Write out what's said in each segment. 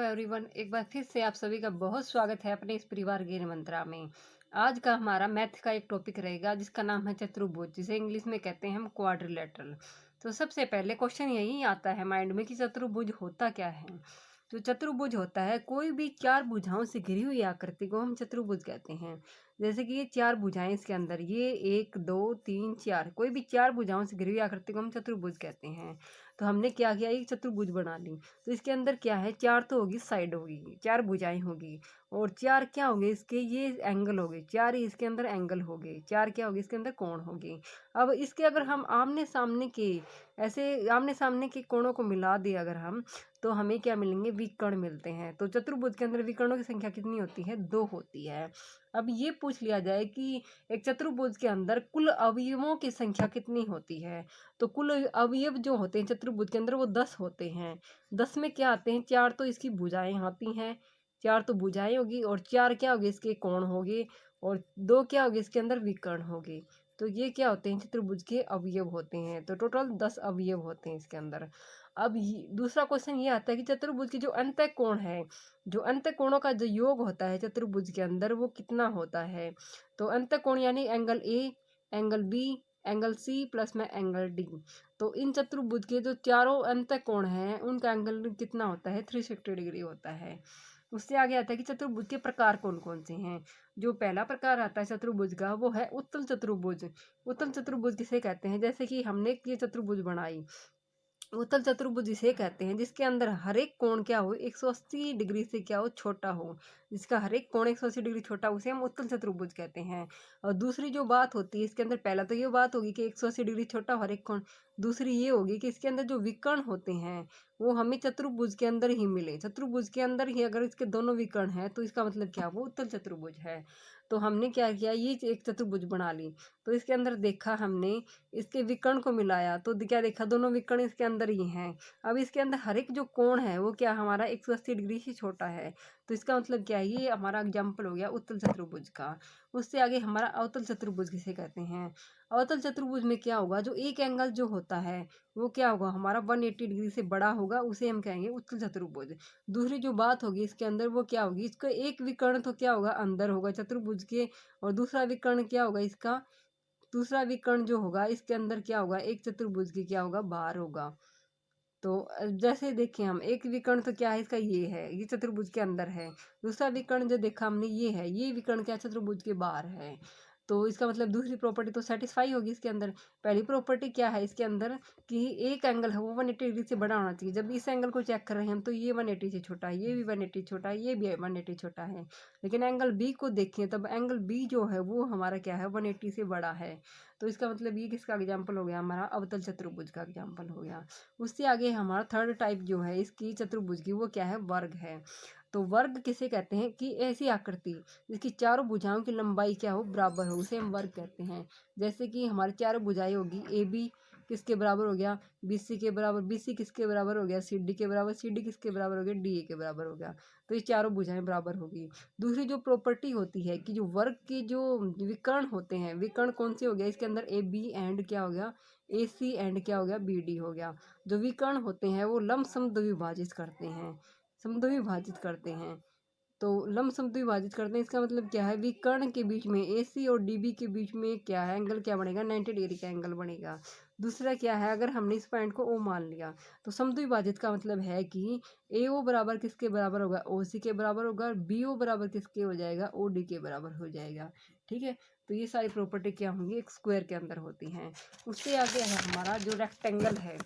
Everyone, एक बार फिर से आप सभी का बहुत स्वागत है अपने इस परिवार ज्ञान मंत्रा में। आज का हमारा मैथ का एक टॉपिक रहेगा जिसका नाम है चतुर्भुज, जिसे इंग्लिश में कहते हैं हम क्वाड्रिलेटरल। तो सबसे पहले क्वेश्चन यही आता है माइंड में कि चतुर्भुज होता क्या है। तो चतुर्भुज होता है कोई भी चार भुजाओं से घिरी हुई आकृति को हम चतुर्भुज कहते हैं। जैसे कि ये चार भुजाएं इसके अंदर, ये एक दो तीन चार, कोई भी चार भुजाओं से घिरी हुई आकृति को हम चतुर्भुज कहते हैं। तो हमने क्या किया, एक चतुर्भुज बना ली। तो इसके अंदर क्या है, चार तो होगी, साइड होगी, चार भुजाएं होगी, और चार क्या होंगे इसके, ये एंगल हो गए, चार ही इसके अंदर एंगल हो गए, चार क्या होगी इसके अंदर कोण होगी। अब इसके अगर हम आमने सामने के, ऐसे आमने सामने के कोणों को मिला दिए अगर हम, तो हमें क्या मिलेंगे, विकर्ण मिलते हैं। तो चतुर्भुज के अंदर विकर्णों की संख्या कितनी होती है, दो होती है। अब ये पूछ लिया जाए कि एक चतुर्भुज के अंदर कुल अवयवों की संख्या कितनी होती है, तो कुल अवयव जो होते हैं चतुर्भुज के अंदर वो 10 होते हैं। 10 में क्या आते हैं, चार तो इसकी भुजाएं आती हैं, चार तो भुजाएं होगी, और चार क्या होगी इसके कोण होगे, और दो क्या होगी इसके अंदर विकर्ण होगे। तो ये क्या होते हैं, चतुर्भुज के अवयव होते हैं। तो टोटल 10 अवयव होते हैं इसके अंदर। अब दूसरा क्वेश्चन ये आता है कि चतुर्भुज की जो अंतः कोण है, जो अंतः कोणों का जो योग होता है चतुर्भुज के अंदर, वो कितना होता है। तो अंतः कोण यानी angle A, angle B, angle C plus में एंगल डी। तो इन चतुर्भुज के जो चारों अंतः कोण हैं उनका एंगल कितना होता है, 360 डिग्री होता है। उससे आगे आता है कि चतुर्भुज के प्रकार कौन कौन से हैं। जो पहला प्रकार आता है चतुर्भुज का, वो है उत्तल चतुर्भुज। उत्तल चतुर्भुज किसे कहते हैं, जैसे कि हमने ये चतुर्भुज बनाई, उत्तल चतुर्भुज इसे कहते हैं जिसके अंदर हर एक कोण क्या हो, 180 डिग्री से क्या हो, छोटा हो। जिसका हर एक कोण 180 डिग्री छोटा, उसे हम उत्तल चतुर्भुज कहते हैं। और दूसरी जो बात होती है इसके अंदर, पहला तो ये बात होगी कि 180 डिग्री छोटा हर एक कोण। दूसरी ये होगी कि इसके अंदर जो विकर्ण होते हैं वो हमें चतुर्भुज के अंदर ही मिले। चतुर्भुज के अंदर ही अगर इसके दोनों विकर्ण हैं तो इसका मतलब क्या, वो उत्तल चतुर्भुज है। तो हमने क्या किया, ये एक चतुर्भुज बना ली। तो इसके अंदर देखा हमने, इसके विकर्ण को मिलाया तो क्या देखा, दोनों विकर्ण इसके अंदर ही हैं। अब इसके अंदर हर एक जो कोण है वो क्या हमारा 180 डिग्री से छोटा है। तो इसका मतलब क्या है, ये हमारा एग्जाम्पल हो गया उत्तल चतुर्भुज का। उससे आगे हमारा अवतल चतुर्भुज किसे कहते हैं। अवतल चतुर्भुज में क्या होगा, जो एक एंगल जो होता है वो क्या होगा हमारा 180 डिग्री से बड़ा होगा, उसे हम कहेंगे उत्तल चतुर्भुज। दूसरी जो बात होगी इसके अंदर वो क्या होगी, इसका एक विकर्ण तो क्या होगा, अंदर होगा चतुर्भुज के, और दूसरा विकर्ण क्या होगा इसका, दूसरा विकर्ण जो होगा इसके अंदर क्या होगा, एक चतुर्भुज की क्या होगा, बाहर होगा। तो जैसे देखें हम, एक विकर्ण तो क्या है इसका, ये है, ये चतुर्भुज के अंदर है। दूसरा विकर्ण जो देखा हमने ये है, ये विकर्ण क्या चतुर्भुज के बाहर है। तो इसका मतलब दूसरी प्रॉपर्टी तो सेटिस्फाई होगी इसके अंदर। पहली प्रॉपर्टी क्या है इसके अंदर, कि एक एंगल है वो 180 डिग्री से बड़ा होना चाहिए। जब इस एंगल को चेक कर रहे हैं हम, तो ये 180 से छोटा है, ये भी 180 छोटा है, ये भी 180 छोटा है। लेकिन एंगल बी को देखें, तब एंगल बी जो है वो हमारा क्या है, 180 से बड़ा है। तो इसका मतलब ये किसका एग्जाम्पल हो गया, हमारा अवतल चतुर्भुज का एग्जाम्पल हो गया। उससे आगे हमारा थर्ड टाइप जो है इसकी चतुर्भुज की, वो क्या है, वर्ग है। तो वर्ग किसे कहते हैं, कि ऐसी आकृति जिसकी चारों भुजाओं की लंबाई क्या हो, बराबर हो, उसे हम वर्ग कहते हैं। जैसे कि हमारी चारों भुजाएं होगी, ए बी किसके बराबर हो गया, बी सी के बराबर, बी सी किसके बराबर हो गया, सी डी के बराबर, सी डी किसके बराबर हो गया, डी ए के बराबर हो गया। तो ये चारों भुजाएं बराबर होगी। दूसरी जो प्रॉपर्टी होती है कि जो वर्ग के जो विकर्ण होते हैं, विकर्ण कौन से हो गया इसके अंदर, ए बी एंड क्या हो गया, ए सी एंड क्या हो गया, बी डी हो गया। जो विकर्ण होते हैं वो लंबसम द्विभाजित करते हैं, समद्विभाजित करते हैं। तो लंबसम द्विभाजित करते हैं, इसका मतलब क्या है, विकर्ण के बीच में ए सी और डी बी के बीच में क्या है, एंगल क्या बनेगा, 90 डिग्री का एंगल बनेगा। दूसरा क्या है, अगर हमने इस पॉइंट को ओ मान लिया, तो समद्विभाजित का मतलब है कि ए ओ बराबर किसके बराबर होगा, ओ सी के बराबर होगा, बी ओ बराबर किसके हो जाएगा, ओ डी के बराबर हो जाएगा। ठीक है। तो ये सारी प्रॉपर्टी क्या होंगी, एक स्क्वायर के अंदर होती हैं। उससे आगे है हमारा जो रेक्टेंगल है।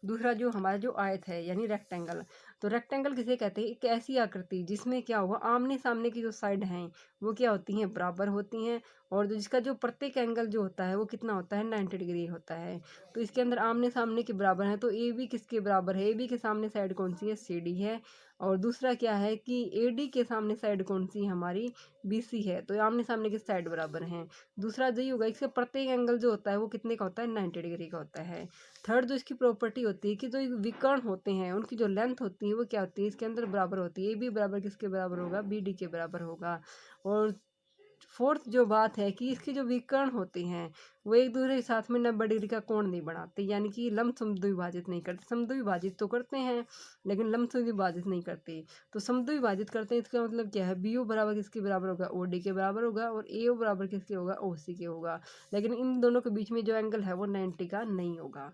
दूसरा जो हमारा जो आयत है यानी रेक्टेंगल। तो रेक्टेंगल किसे कहते हैं, एक ऐसी आकृति जिसमें क्या होगा, आमने सामने की जो साइड हैं वो क्या होती हैं, बराबर होती हैं, और जिसका जो प्रत्येक एंगल जो होता है वो कितना होता है, 90 डिग्री होता है। तो इसके अंदर आमने सामने के बराबर है, तो ए बी किसके बराबर है, ए बी के सामने साइड कौन सी है, सी डी है। और दूसरा क्या है कि ए डी के सामने साइड कौन सी है, हमारी बी सी है। तो आमने सामने की साइड बराबर हैं। दूसरा जो ये होगा, इसका प्रत्येक एंगल जो होता है वो कितने का होता है, 90 डिग्री का होता है। थर्ड जो इसकी प्रॉपर्टी होती है कि जो विकर्ण होते हैं उनकी जो लेंथ होती है वो क्या होती है, इसके अंदर बराबर होती है। ए बी बराबर किसके बराबर होगा, बी डी के बराबर होगा। और फोर्थ जो बात है कि इसके जो विकर्ण होते हैं वो एक दूसरे के साथ में 90 डिग्री का कोण नहीं बनाते, यानी कि लंब समद्विभाजित नहीं करते। समद्विभाजित तो करते हैं लेकिन लंब समद्विभाजित नहीं करते। तो समद्विभाजित करते हैं इसका मतलब क्या है, बी ओ बराबर किसके बराबर होगा, ओ डी के बराबर होगा, और ए ओ बराबर किसके होगा, ओ सी के होगा। लेकिन इन दोनों के बीच में जो एंगल है वो 90 का नहीं होगा।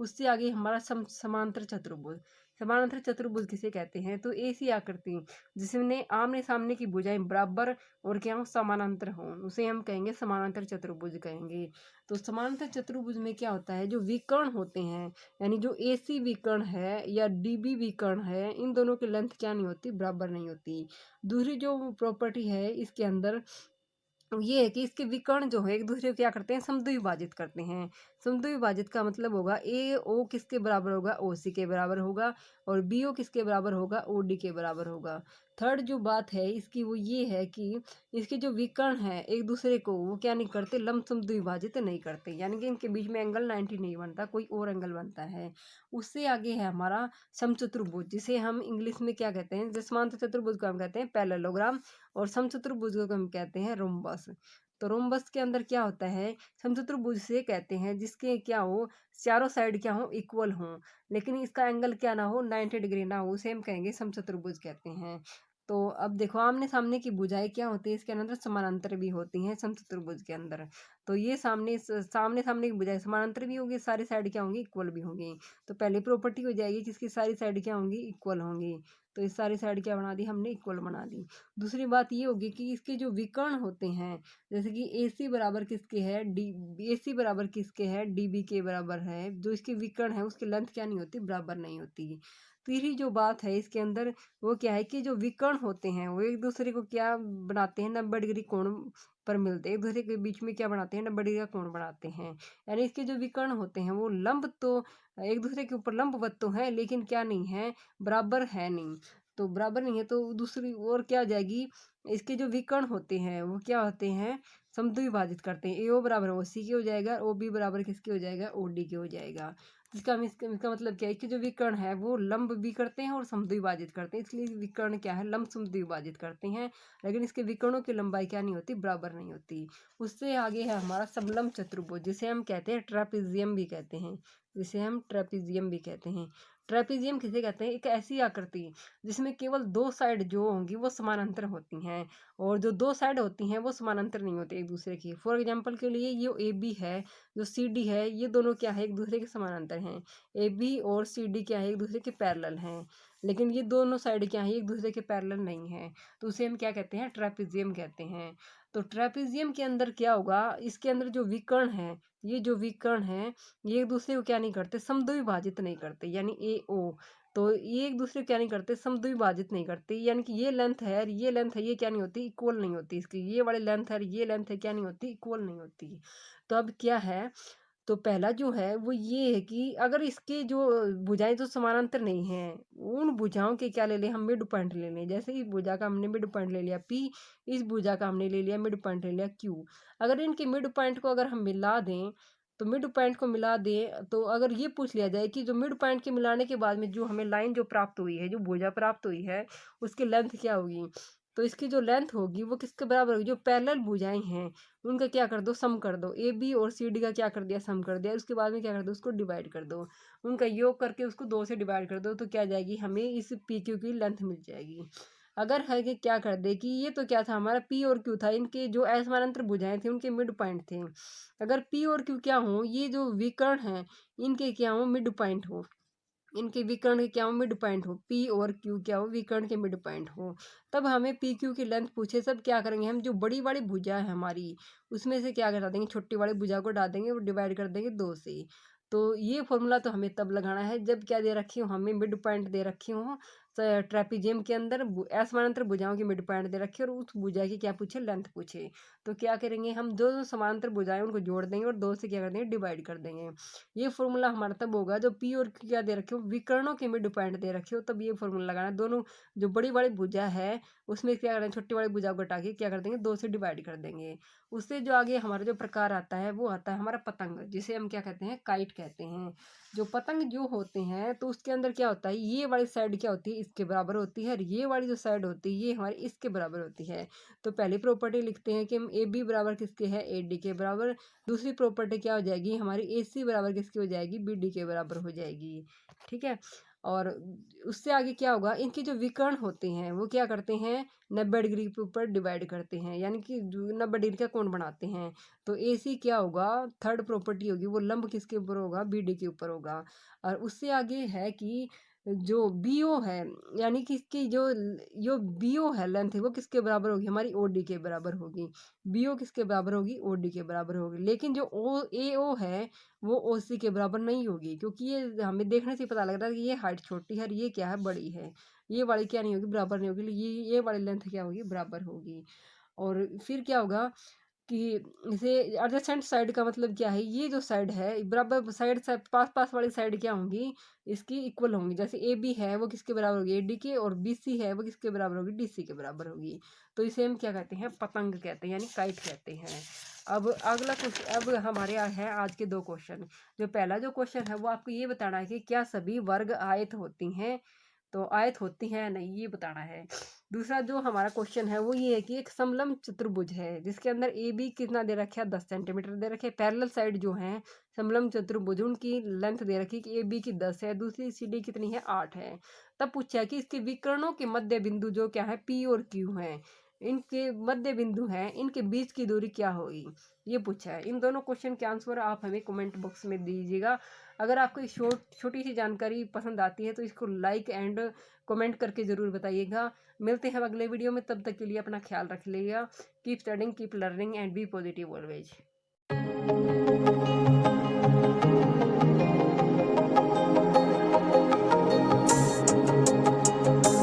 उससे आगे हमारा समांतर चतुर्भुज। समानांतर चतुर्भुज किसे कहते हैं, तो ऐसी आकृति जिसमें आमने सामने की भुजाएं बराबर और क्या हो, समानांतर हो, उसे हम कहेंगे समानांतर चतुर्भुज कहेंगे। तो समानांतर चतुर्भुज में क्या होता है, जो विकर्ण होते हैं यानी जो AC विकर्ण है या DB विकर्ण है, इन दोनों की लेंथ क्या नहीं होती, बराबर नहीं होती। दूसरी जो प्रॉपर्टी है इसके अंदर ये है कि इसके विकर्ण जो है एक दूसरे को क्या करते हैं, समद्विभाजित करते हैं। समद्विभाजित का मतलब होगा AO किसके बराबर होगा, OC के बराबर होगा, और BO किसके बराबर होगा, OD के बराबर होगा। थर्ड जो बात है इसकी वो ये है कि इसके जो विकर्ण है एक दूसरे को वो क्या नहीं करते, लंब समद्विभाजित नहीं करते, यानी कि इनके बीच में एंगल 90 नहीं बनता, कोई और एंगल बनता है। उससे आगे है हमारा समचतुर्भुज, जिसे हम इंग्लिश में क्या कहते हैं, समांतर चतुर्भुज को हम कहते हैं पैरेललोग्राम, और समचतुर्भुज को हम कहते हैं रोम्बस। तो रोम्बस के अंदर क्या होता है, समचतुर्भुज से कहते हैं जिसके क्या हो, चारों साइड क्या हो, इक्वल हो, लेकिन इसका एंगल क्या ना हो, 90 डिग्री ना हो, उसे हम कहेंगे समचतुर्भुज कहते हैं। तो अब देखो आमने सामने की भुजाएं क्या होती है, इसके अंदर समानांतर भी होती हैं समचतुर्भुज के अंदर। तो ये सामने सामने सामने की भुजाएं समानांतर भी होगी, सारी साइड क्या होंगी, इक्वल भी होंगी। तो पहली प्रॉपर्टी हो जाएगी किसकी, सारी साइड क्या होंगी, इक्वल होंगी। तो इस सारी साइड क्या बना दी हमने, इक्वल बना दी। दूसरी बात ये होगी कि इसके जो विकर्ण होते हैं, जैसे कि AC बराबर किसके है, AC बराबर किसके है, DB के बराबर है, जो इसके विकर्ण है उसकी लेंथ क्या नहीं होती, बराबर नहीं होती। तीसरी जो बात है इसके अंदर वो क्या है कि जो विकर्ण होते हैं वो एक दूसरे को क्या बनाते हैं, 90 डिग्री कोण पर मिलते हैं, एक दूसरे के बीच में क्या बनाते हैं, 90 डिग्री का कोण बनाते हैं। यानी इसके जो विकर्ण होते हैं वो लंब तो एक दूसरे के ऊपर लंबवत तो है, लेकिन क्या नहीं है, बराबर है नहीं। तो बराबर नहीं है तो दूसरी ओर क्या आ जाएगी, इसके जो विकर्ण होते हैं वो क्या होते हैं, समद्विभाजित करते हैं। AO बराबर OC के हो जाएगा, OB बराबर किसके हो जाएगा, OD के हो जाएगा। इसका मतलब क्या है कि जो विकर्ण है वो लंब भी करते हैं और समद्विभाजित करते हैं, इसलिए विकर्ण क्या है, लंब समद्विभाजित करते हैं, लेकिन इसके विकर्णों की लंबाई क्या नहीं होती, बराबर नहीं होती। उससे आगे है हमारा समलंब चतुर्भुज, जिसे हम कहते हैं ट्रेपेजियम भी कहते हैं, जिसे हम ट्रेपेजियम भी कहते हैं। ट्रेपेजियम किसे कहते हैं, एक ऐसी आकृति जिसमें केवल दो साइड जो होंगी वो समानांतर होती हैं, और जो दो साइड होती हैं वो समानांतर नहीं होती एक दूसरे की। फॉर एग्जांपल के लिए ये AB है, जो CD है, ये दोनों क्या है, एक दूसरे के समानांतर हैं। AB और CD क्या है, एक दूसरे के पैरेलल हैं, लेकिन ये दोनों साइड क्या है, एक दूसरे के पैरेलल नहीं है, तो उसे हम क्या कहते हैं, ट्रेपेजियम कहते हैं। तो ट्रेपेजियम के अंदर क्या होगा, इसके अंदर जो विकर्ण है, ये जो विकर्ण है ये एक दूसरे को क्या नहीं करते, समद्विभाजित नहीं करते, यानी AO। तो ये एक दूसरे को क्या नहीं करते, समद्विभाजित नहीं करते, यानी कि ये लेंथ है और ये लेंथ है, ये क्या नहीं होती, इक्वल नहीं होती, इसकी ये वाली लेंथ है और ये लेंथ है, क्या नहीं होती, इक्वल नहीं होती। तो अब क्या है, तो पहला जो है वो ये है कि अगर इसके जो भुजाएं जो समानांतर नहीं हैं, उन भुजाओं के क्या ले लें हम, मिड पॉइंट ले लें। जैसे इस भुजा का हमने मिड पॉइंट ले लिया P, इस भुजा का हमने ले लिया मिड पॉइंट ले लिया Q। अगर इनके मिड पॉइंट को अगर हम मिला दें, तो मिड पॉइंट को मिला दें, तो अगर ये पूछ लिया जाए कि जो मिड पॉइंट के मिलाने के बाद में जो हमें लाइन जो प्राप्त हुई है, जो भुजा प्राप्त हुई है, उसकी लेंथ क्या होगी, तो इसकी जो लेंथ होगी वो किसके बराबर होगी, जो पैरेलल भुजाएं हैं उनका क्या कर दो, सम कर दो। AB और CD का क्या कर दिया, सम कर दिया, उसके बाद में क्या कर दो, उसको डिवाइड कर दो, उनका योग करके उसको 2 से डिवाइड कर दो, तो क्या जाएगी, हमें इस PQ की लेंथ मिल जाएगी। अगर है कि क्या कर दे कि ये तो क्या था, हमारा P और Q था, इनके जो असमानांतर भुजाएं थी उनके मिड पॉइंट थे। अगर P और Q क्या हो, ये जो विकर्ण है इनके क्या हो, मिड पॉइंट हो, इनके विकर्ण के क्या हो, मिड पॉइंट हो, P और Q क्या हो, विकर्ण के मिड पॉइंट हो, तब हमें PQ की लेंथ पूछे, सब क्या करेंगे हम, जो बड़ी वाली भुजा है हमारी उसमें से क्या करा देंगे, छोटी वाली भुजा को डाल देंगे और डिवाइड कर देंगे 2 से। तो ये फॉर्मूला तो हमें तब लगाना है जब क्या दे रखी हो, हमें मिड पॉइंट दे रखी हो ट्रेपेजियम के अंदर, असमानांतर भुजाओं की मिड पॉइंट दे रखी हो, और उस भुजा की क्या पूछे, लेंथ पूछे। तो क्या करेंगे हम, जो जो समानांतर भुजाएं उनको जोड़ देंगे और 2 से क्या कर देंगे, डिवाइड कर देंगे। ये फॉर्मूला हमारा तब होगा जब P और Q क्या दे रखे हो, विकर्णों के मिड पॉइंट दे रखे हो, तब ये फॉर्मूला लगाना है। दोनों जो बड़ी वाली भुजा है उसमें क्या करें, छोटी वाली भुजा को हटा के क्या कर देंगे, 2 से डिवाइड कर देंगे। उससे जो आगे हमारा जो प्रकार आता है वो आता है हमारा पतंग, जिसे हम क्या कहते हैं, काइट कहते हैं। जो पतंग जो होते हैं तो उसके अंदर क्या होता है, ये वाली साइड क्या होती है, इसके बराबर होती है और ये वाली जो साइड होती है ये हमारी इसके बराबर होती है। तो पहली प्रॉपर्टी लिखते हैं कि हम ए बी बराबर किसके है, ए डी के बराबर। दूसरी प्रॉपर्टी क्या हो जाएगी हमारी, ए सी बराबर किसकी हो जाएगी, बी डी के बराबर हो जाएगी। ठीक है। और उससे आगे क्या होगा, इनके जो विकर्ण होते हैं वो क्या करते हैं, 90 डिग्री के ऊपर डिवाइड करते हैं, यानी कि 90 डिग्री का कोण बनाते हैं। तो ए सी क्या होगा, थर्ड प्रॉपर्टी होगी, वो लंब किसके ऊपर होगा, बी डी के ऊपर होगा। और उससे आगे है कि जो बी ओ है, यानी कि इसकी जो बी ओ है लेंथ है वो किसके बराबर होगी, हमारी ओ डी के बराबर होगी। बी ओ किसके बराबर होगी, ओ डी के बराबर होगी। लेकिन जो ओ ए ओ है वो ओ सी के बराबर नहीं होगी, क्योंकि ये हमें देखने से पता लग रहा है कि ये हाइट छोटी है और ये क्या है, बड़ी है। ये वाली क्या नहीं होगी, बराबर नहीं होगी। ये वाली लेंथ क्या होगी, बराबर होगी। और फिर क्या होगा कि इसे एडजेसेंट साइड का मतलब क्या है, ये जो साइड है बराबर साइड से पास पास वाली साइड क्या होंगी, इसकी इक्वल होंगी। जैसे ए बी है वो किसके बराबर होगी, ए डी के, और बी सी है वो किसके बराबर होगी, डी सी के बराबर होगी। तो इसे हम क्या कहते हैं, पतंग कहते हैं, यानी काइट कहते हैं। अब अगला क्वेश्चन, अब हमारे यहाँ है आज के 2 क्वेश्चन। जो पहला जो क्वेश्चन है वो आपको ये बताना है कि क्या सभी वर्ग आयत होती हैं, तो आयत होती है नहीं, ये बताना है। दूसरा जो हमारा क्वेश्चन है वो ये है कि एक समलंब चतुर्भुज है जिसके अंदर ए बी कितना दे रखा है, 10 सेंटीमीटर दे रखे। पैरेलल साइड जो है समलंब चतुर्भुज उनकी लेंथ दे रखी कि ए बी की 10 है, दूसरी सी डी कितनी है, 8 है। तब पूछा है कि इसके विकर्णों के मध्य बिंदु जो क्या है, पी और क्यू है, इनके मध्य बिंदु है, इनके बीच की दूरी क्या होगी, ये पूछा है। इन दोनों क्वेश्चन के आंसर आप हमें कमेंट बॉक्स में दीजिएगा। अगर आपको छोटी सी जानकारी पसंद आती है तो इसको लाइक एंड कमेंट करके ज़रूर बताइएगा। मिलते हैं अगले वीडियो में, तब तक के लिए अपना ख्याल रख लीजिएगा। Keep studying, keep learning and be positive always.